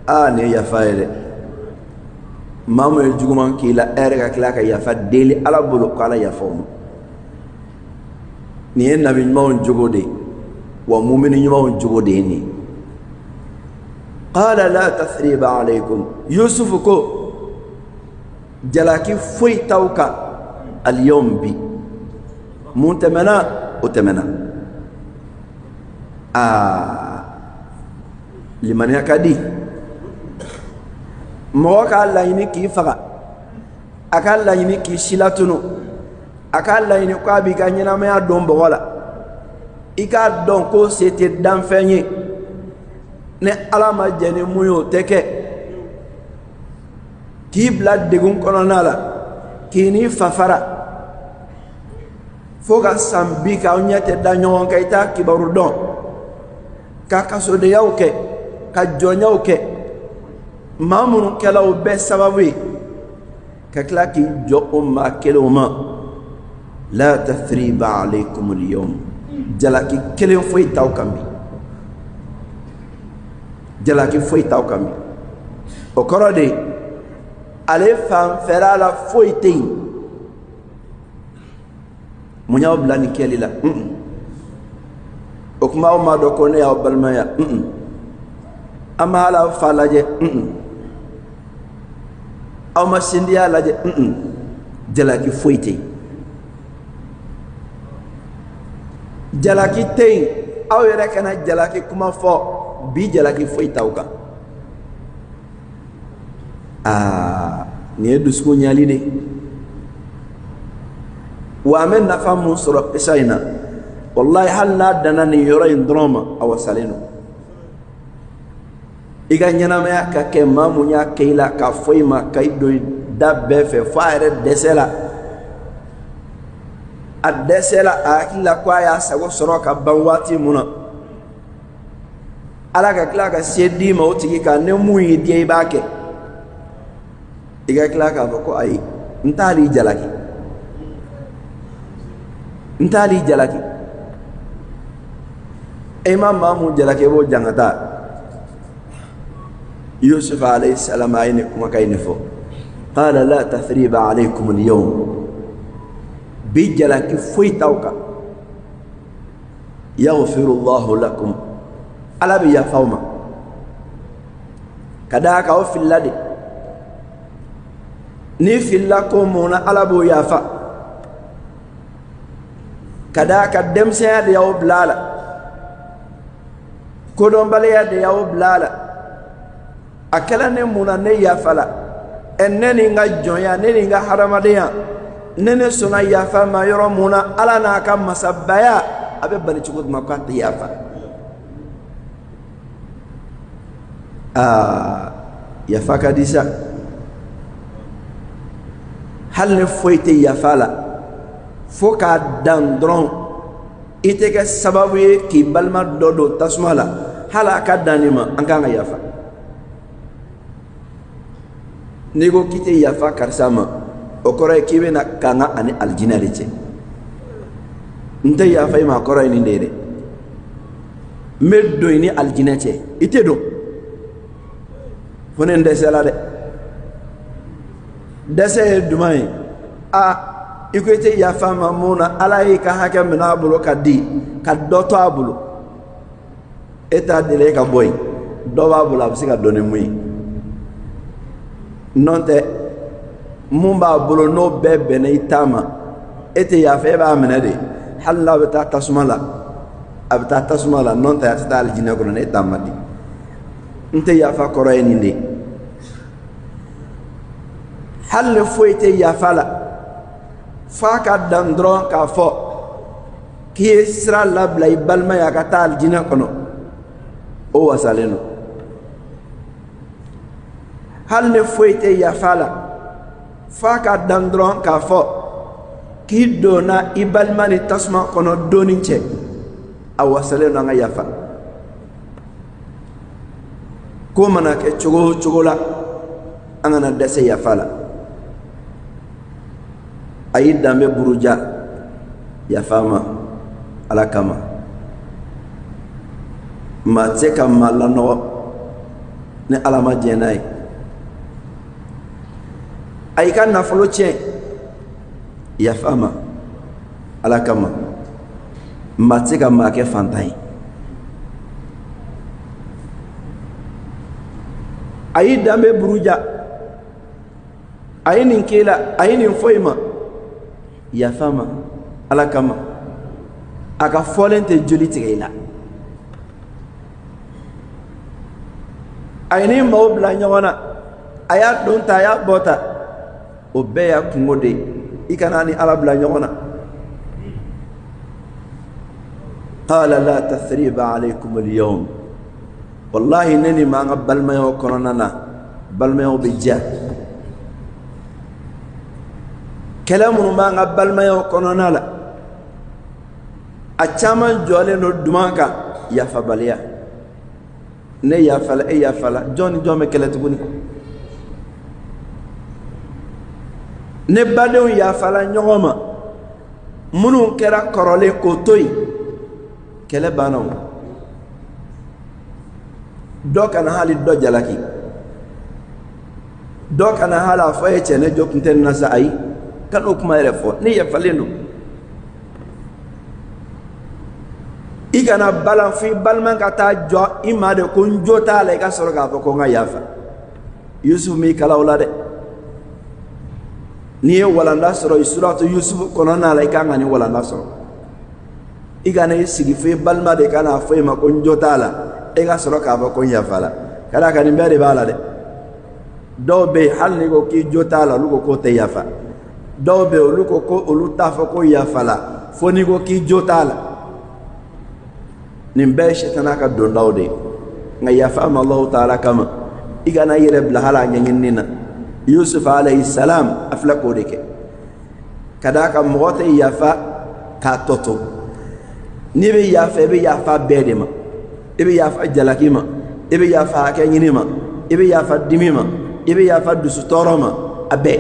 ne yafa yɛrɛ maa mun ye juguman k'i la e yɛrɛ ka tila ka yafa deli Ala bolo ko Ala yafa o ma. nin ye nabi ɲumanw jogo de ye wa mumini ɲumanw jogo de ye nin ye. qala la tathriba alaykum, Yusufu ko jalaki foyi t'aw kan al-yawm bi, mun tɛmɛna o tɛmɛna. limaniya ka di mɔgɔ k'a laɲini k'i faga, a k'a laɲini k'i silatunu, a k'a laɲini ko a b'i ka ɲɛnamaya don bɔgɔ la, i k'a dɔn ko se tɛ danfɛn ye ni Ala ma jɛ ni mun ye o tɛ kɛ. k'i bila degun kɔnɔna la, k'i ni fafara fo ka san bi k'aw ɲɛ tɛ da ɲɔgɔn kan, i t'a kibaru dɔn, ka kasodenyaw kɛ, ka jɔnyaw kɛ, maa minnu kɛla o bɛɛ sababu ye, ka tila k'i jɔ o maa kelenw ma. la tathriba alaykum al-yawm, jalaki kelen foyi t'aw kan bi, jalaki foyi t'aw kan bi. o kɔrɔ de ale fanfɛla la foyi tɛ yen. mun y'aw bila nin kɛli la? o kuma aw ma dɔn ko ne y'aw balimaya? an ma Ala fa lajɛ? aw ma sindiya lajɛ? jalaki foyi tɛ yen. jalaki tɛ yen, aw yɛrɛ kana jalaki kuma fɔ bi, jalaki foyi t'aw kan. nin ye dusukun ɲali de, wa an bɛ nafa mun sɔrɔ kisa in na, wallahi hali n'a danna nin yɔrɔ in dɔrɔn ma, a wasalen don. i ka ɲɛnamaya ka kɛ maa mun y'a kɛ i la k'a fɔ i ma ka i don da bɛɛ fɛ fo a yɛrɛ dɛsɛ la, a dɛsɛ la, a hakili la ko a y'a sago sɔrɔ ka ban waati mun na, Ala ka tila ka se d'i ma o tigi kan, ne mun y'i diya i b'a kɛ, i ka tila k'a fɔ ko ayi, n t'ali jalaki, n t'ali jalaki. e ma maa mun jalaki i b'o jangata. Yusuf alayhi salam a ye nin kumakan in de fɔ, qala la tathriba alaykum al-yawm, bi jalaki foyi t'aw kan, yaghfirullahu lakum, Ala bɛ yafa aw ma, ka d'a kan aw filila de, ni filila ko mun na Ala b'o yafa, ka d'a kan denmisɛnya de y'aw bila a la, kodɔnbaliya de y'aw bila a la, a kɛla ne mun na ne yafa la, ne ni n ka jɔnya, ne ni n ka hadamadenya, ne sɔnna yafa ma yɔrɔ mun na Ala n'a ka masabaya a bɛ bali cogo jumɛn k'a tɛ yafa? yafa ka di sa, hali ne foyi tɛ yafa la fo k'a dan dɔrɔn i tɛ kɛ sababu ye k'i balima dɔ don tasuma la, hali a ka dan nin ma an kan ka yafa. n'i ko k'i tɛ yafa karisa ma, o kɔrɔ ye k'i bɛna kanga ani alijinɛ de cɛ. n tɛ yafa i ma, a kɔrɔ ye nin de ye dɛ, n bɛ don i ni alijinɛ cɛ, i tɛ don fo ne n dɛsɛla dɛ. dɛsɛ ye jumɛn ye? i ko i tɛ yafa ma mun na Ala y'i ka hakɛ minɛ a bolo ka di, ka dɔ to a bolo, e t'a deli e ka bɔ yen, dɔ b'a bolo a bɛ se ka dɔn ni mun ye. n'o tɛ mun b'a bolo n'o bɛɛ bɛnna i ta ma, e tɛ yafa, e b'a minɛ de, hali n'a bɛ taa tasuma la, a bɛ taa tasuma la, n'o tɛ a tɛ taa alijinɛ kɔnɔ, ne ta man di. n tɛ yafa kɔrɔ ye nin de. hali ne foyi tɛ yafa la f'a ka dan dɔrɔn k'a fɔ k'i ye sira labila i balima ye a ka taa alijinɛ kɔnɔ, o wasalen don. hali ne foyi tɛ yafa la f'a ka dan dɔrɔn k'a fɔ k'i donna i balima ni tasuma kɔnɔ don ni cɛ, a wasalen don an ka yafa. ko mana kɛ cogo o cogo la an kana dɛsɛ yafa la. a y'i danbe buruja yafa ma Ala kama. maa tɛ se ka maa lanɔgɔ ni ala ma jɛn n'a ye a y'i ka nafolo tiɲɛ yafa a ma ala kama maa tɛ se ka maa kɛ fantan ye a y'i danbe buruja a ye nin k'i la a ye nin fɔ i ma yafa a ma ala kama a ka fɔlen tɛ joli tigɛ i la a ye ni maaw bila ɲɔgɔn na a y'a don ta a y'a bɔ ta o bɛɛ y'a kungo de ye i kana ni ala bila ɲɔgɔn na qala la tathriba alaykum al-yawm wallahi ne ni maa n ka balimayaw kɔnɔna na balimayaw bɛ diya kɛlɛ minnu b'an ka balimayaw kɔnɔna la a caman jɔlen don duman kan yafabaliya ne yafala e yafala jɔn ni jɔn bɛ kɛlɛ tuguni ne badenw yafala ɲɔgɔn ma minnu kɛra kɔrɔlen k'o to yen kɛlɛ banna o dɔ kana hali dɔ jalaki dɔ kana hali a fɔ ye cɛ ne jɔ kun tɛ nin na sa ayi kana o kuma yɛrɛ fɔ ne yafalen don i kana balan fo i balima ka taa jɔ i ma de ko n jo t'a la i ka sɔrɔ k'a fɔ ko n ka yafa Yusuf m'i kala o la dɛ n'i ye walanda sɔrɔ suratu Yusuf kɔnɔna la i kan ka nin walanda sɔrɔ i kana i sigi fo i balima de kana fɔ i ma ko n jo t'a la e ka sɔrɔ k'a fɔ ko n yafa la ka d'a kan nin bɛɛ de b'a la dɛ dɔw bɛ yen hali n'i ko k'i jo t'a la olu ko k'o tɛ yafa dɔw bɛ yen olu ko ko olu t'a fɔ ko yafa la fo n'i ko k'i jo t'a la nin bɛɛ ye sitana ka dondaw de ye nka yafa ma Allahu taala kama i kana i yɛrɛ bila hali a ɲɛɲinini na Yusuf alayhi salam a filɛ k'o de kɛ ka d'a kan mɔgɔ tɛ yafa k'a tɔ to n'i bɛ yafa i bɛ yafa bɛɛ de ma i bɛ yafa jalaki ma i bɛ yafa hakɛ ɲini ma i bɛ yafa dimi ma i bɛ yafa dusu tɔɔrɔ ma a bɛɛ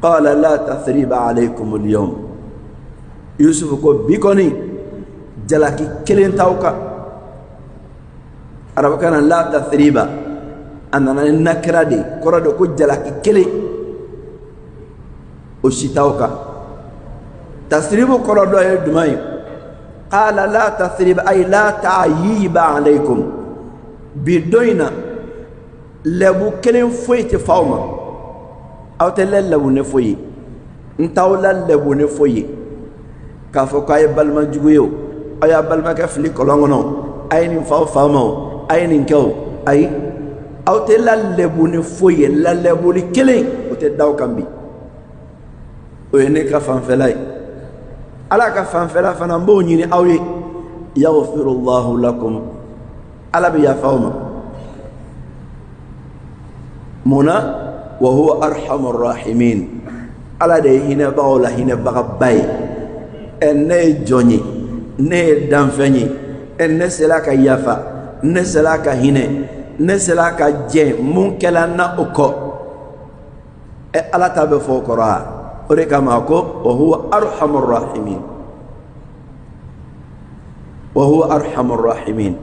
qala la tathriba alaykum al-yawm Yusuf ko bi kɔni jalaki kelen t'aw kan arabukan na la tathriba a nana ni nakira de kɔrɔ de ko jalaki kelen o si t'aw kan tasribu kɔrɔ dɔ ye duman ye qala la tathriba ay la ta'yiba alaykum bi don in na lɛbu kelen foyi tɛ f'aw ma aw tɛ lɛbu ne foyi ye n t'aw la lɛbu ne foyi ye k'a fɔ k'a ye balimajugu ye o aw y'a balimakɛ fili kɔlɔn kɔnɔ a ye nin f'aw fa ma o a ye nin kɛ o ayi aw tɛ la lɛbu ne foyi ye la lɛbuli kelen o tɛ d'aw kan bi o ye ne ka fanfɛla ye ala ka fanfɛla fana n b'o ɲini aw ye yaghfirullahu lakum ala bɛ yafa aw ma mun na wa huwa arhamur rahimin ala de ye hinɛbagaw la hinɛbagaba ye ne ye jɔn ye ne ye danfɛn ye ne sera ka yafa ne sera ka hinɛ ne sera ka jɛn mun kɛla na o kɔ ala ta bɛ fɔ o kɔrɔ wa o de kama ko wa huwa arhamur rahimin wa huwa arhamur rahimin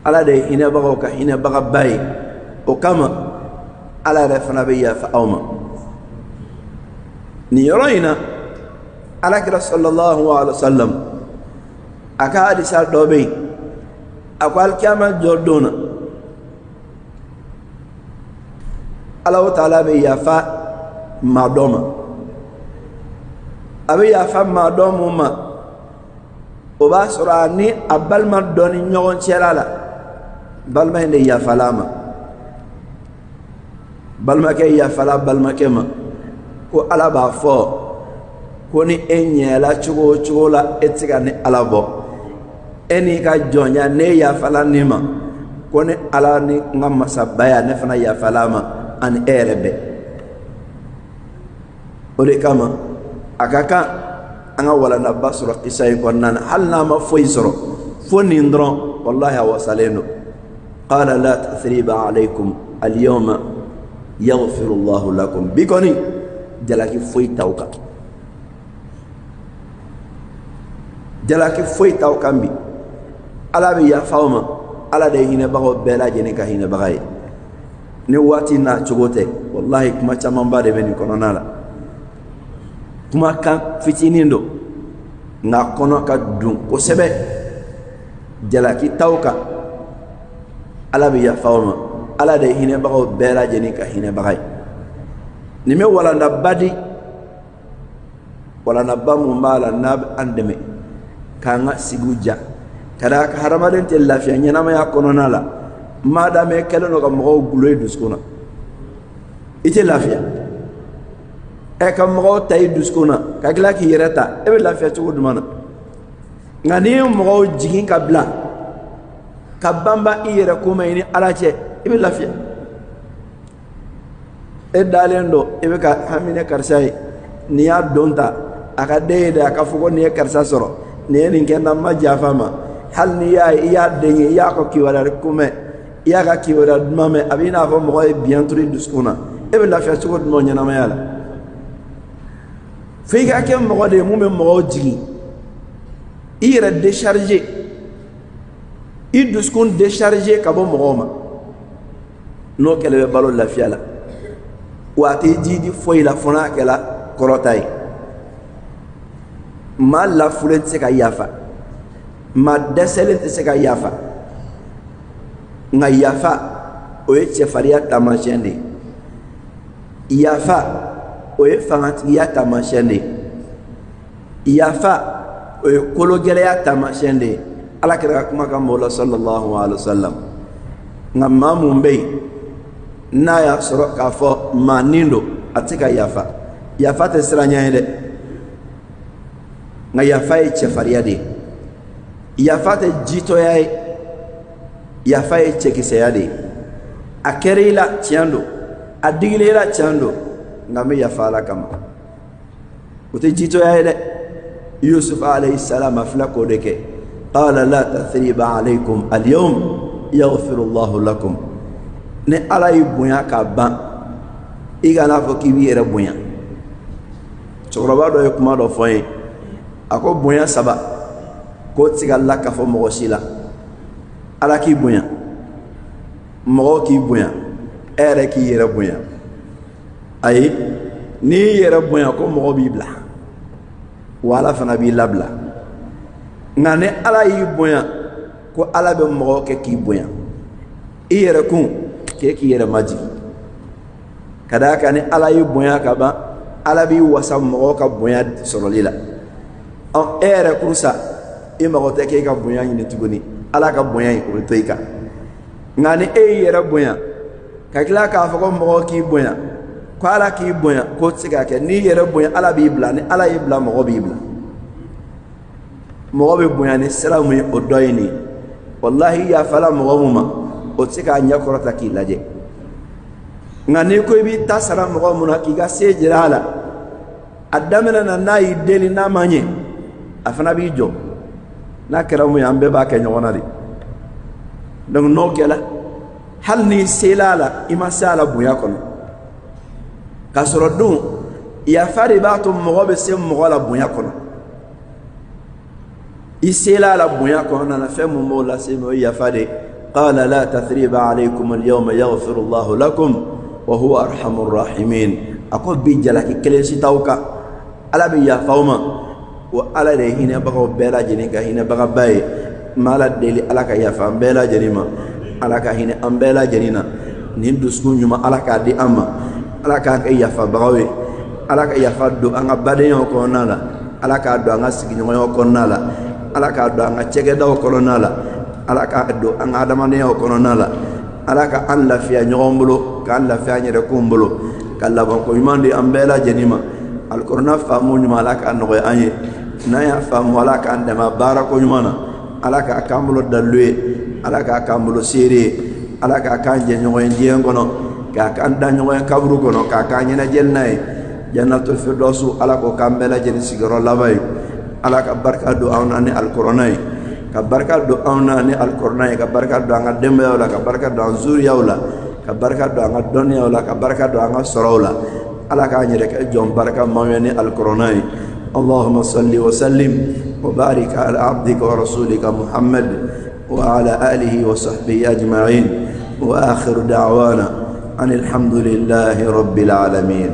ala de ye hinɛbagaw ka hinɛbagaba ye o kama ala yɛrɛ fana bɛ yafa aw ma nin yɔrɔ in na alakira sallallahu alaihi wasallam a ka hadisa dɔ bɛ yen a ko alikiyama jɔ don na Allahu taala bɛ yafa maa dɔ ma a bɛ yafa maa dɔ mun ma o b'a sɔrɔ a ni a balima dɔ ni ɲɔgɔn cɛla la balima in de yafala a ma balimakɛ yafala balimakɛ ma ko ala b'a fɔ ko ni e ɲɛla cogo o cogo la e tɛ se ka ni ala bɔ e n'i ka jɔnya ne yafala nin ma ko ni ala ni n ka masabaya ne fana yafala a ma ani e yɛrɛ bɛɛ o de kama a ka kan an ka walanaba sɔrɔ kisa in kɔnɔna na hali n'a ma foyi sɔrɔ fo nin dɔrɔn wallahi a wasalen don qala la tathriba alaykum al-yawma yaghfirullahu lakum bi kɔni jalaki foyi t'aw kan jalaki foyi t'aw kan bi ala bɛ yafa aw ma ala de hine bago bela jeni ka hine bagay ni wati na chogote wallahi kuma caman ba de beni konona la kuma kan fitinindo nga kono ka dun ko sebe jalaki tawka ala bi ya fawma ala de hine bago bela jeni ka hine bagay ni me wala na badi wala na bamu mala na andeme kanga siguja kada ka haramaden te lafiya nyana ma ya konona la madame kelo no ka mo guloy duskuna ite lafiya e ka mo tay duskuna ka gila ki yerata e be lafiya to dumana ngani mo jigin ka bla ka bamba iyere ko may ni alache e be lafiya e dalendo e be ka hamine karsay ni ya donta aka deede aka fugo ni karsa soro ni ni kenda ma jafama hal ni ya denye ya ko kiwala kume ya ka kiwala mame abina fo mo e bien tri duskuna e be la fa suko mo nyana ma yala fi ga ke mo de mo me mo jigi ira décharger i duskun décharger ka bo mo ma no kele be balo la fiala wati jidi foy la fona kala korotay ma la fulen se ka yafa ma deselen se ka yafa nga yafa o ye cɛfariya taamasiyɛn de ye yafa o ye fangatigiya taamasiyɛn de ye yafa o ye kologɛlɛya taamasiyɛn de ye ala kɛra ka kuma kan mɔgɔ la sallallahu alaihi wa sallam nka maa mun bɛ yen n'a y'a sɔrɔ k'a fɔ maa nin don a tɛ ka yafa yafa tɛ siranɲɛ ye dɛ nka yafa ye cɛfariya de ye yafa tɛ jitɔya ye yafa ye cɛkisɛya de ye a kɛra i la tiɲɛ don a digila i la tiɲɛ don nka n bɛ yafa ala kama o tɛ jitɔya ye dɛ yusuf alayhi salam a filɛ k'o de kɛ qala la tathriba alaykum alyawm yaghfiru allahu lakum ni ala y'i bonya k'a ban i kana fɔ k'i b'i yɛrɛ bonya cɛkɔrɔba dɔ ye kuma dɔ fɔ n ye a ko bonya saba k'o tɛ se ka lakafɔ mɔgɔ si la ala k'i bonya mɔgɔ k'i bonya e yɛrɛ k'i yɛrɛ bonya ayi n'i y'i yɛrɛ bonya ko mɔgɔ b'i bila wa ala fana b'i labila nka ni ala y'i bonya ko ala bɛ mɔgɔ kɛ k'i bonya i yɛrɛ kun k'e k'i yɛrɛ majigi ka d'a kan ni ala y'i bonya ka ban ala b'i wasa mɔgɔ ka bonya sɔrɔli la e yɛrɛ kun sa i mago tɛ k'e ka bonya ɲini tuguni ala ka bonya in o bɛ to i kan nka ni e y'i yɛrɛ bonya ka tila k'a fɔ ko mɔgɔ k'i bonya ko ala k'i bonya k'o tɛ se ka kɛ n'i yɛrɛ bonya ala b'i bila ni ala y'i bila mɔgɔ b'i bila mɔgɔ bɛ bonya ni sira mun ye o dɔ ye nin ye walahi yafala mɔgɔ mun ma o tɛ se k'a ɲɛ kɔrɔta k'i lajɛ nka n'i ko i b'i ta sara mɔgɔ mun na k'i ka se jira a la a daminɛ na n'a y'i deli n'a ma ɲɛ a fana b'i jɔ n'a kɛra mun ye an bɛɛ b'a kɛ ɲɔgɔn na de donc n'o kɛla hali n'i sela a la i ma se a la bonya kɔnɔ k'a sɔrɔ don yafa de b'a to mɔgɔ bɛ se mɔgɔ la bonya kɔnɔ i sela a la bonya kɔnɔna na fɛn mun b'o lase ma o ye yafa de qala la tathriba alaykum alyawma yaghfiru allahu lakum wa huwa arhamur rahimin a ko bi jalaki kelen si t'aw kan ala bɛ yafa aw ma wa ala de ye hinɛbagaw bɛɛ lajɛlen ka hinɛbagaba ye n bɛ ala deli ala ka yafa an bɛɛ lajɛlen ma ala ka hinɛ an bɛɛ lajɛlen na nin dusukun ɲuman ala k'a di an ma ala k'an kɛ yafabagaw ye ala ka yafa don an ka badenyaw kɔnɔna la ala k'a don an ka sigiɲɔgɔnyaw kɔnɔna la ala k'a don an ka cɛkɛdaw kɔnɔna la ala k'a don an ka adamadenyaw kɔnɔna la ala ka an lafiya ɲɔgɔn bolo k'an lafiya an yɛrɛkun bolo ka labanko ɲuman di an bɛɛ lajɛlen ma alikɔrɔna faamu ɲuman ala k'a nɔgɔya an ye n'an y'a faamu ala k'an dɛmɛ baara ko ɲuman na ala k'a k'an bolo dalilu ye ala k'a k'an bolo seere ye ala k'a k'an jɛɲɔgɔn ye diɲɛ kɔnɔ k'a k'an da ɲɔgɔn ye kaburu kɔnɔ k'a k'an ɲɛnajɛli n'a ye jannatul firdausu ala k'o k'an bɛɛ lajɛlen sigiyɔrɔ laban ye ala ka barika don anw na ni alikɔrɔna ye ka barika don anw na ni alikɔrɔna ye ka barika don an ka denbayaw la ka barika don an zuriyaw la ka barika don an ka dɔnniyaw la ka barika don an ka sɔrɔw la ala k'an yɛrɛ kɛ jɔn barika maw ye ni alikɔrɔna ye اللهم صل وسلم وبارك على عبدك ورسولك محمد وعلى آله وصحبه أجمعين. وآخر دعوانا أن الحمد لله رب العالمين.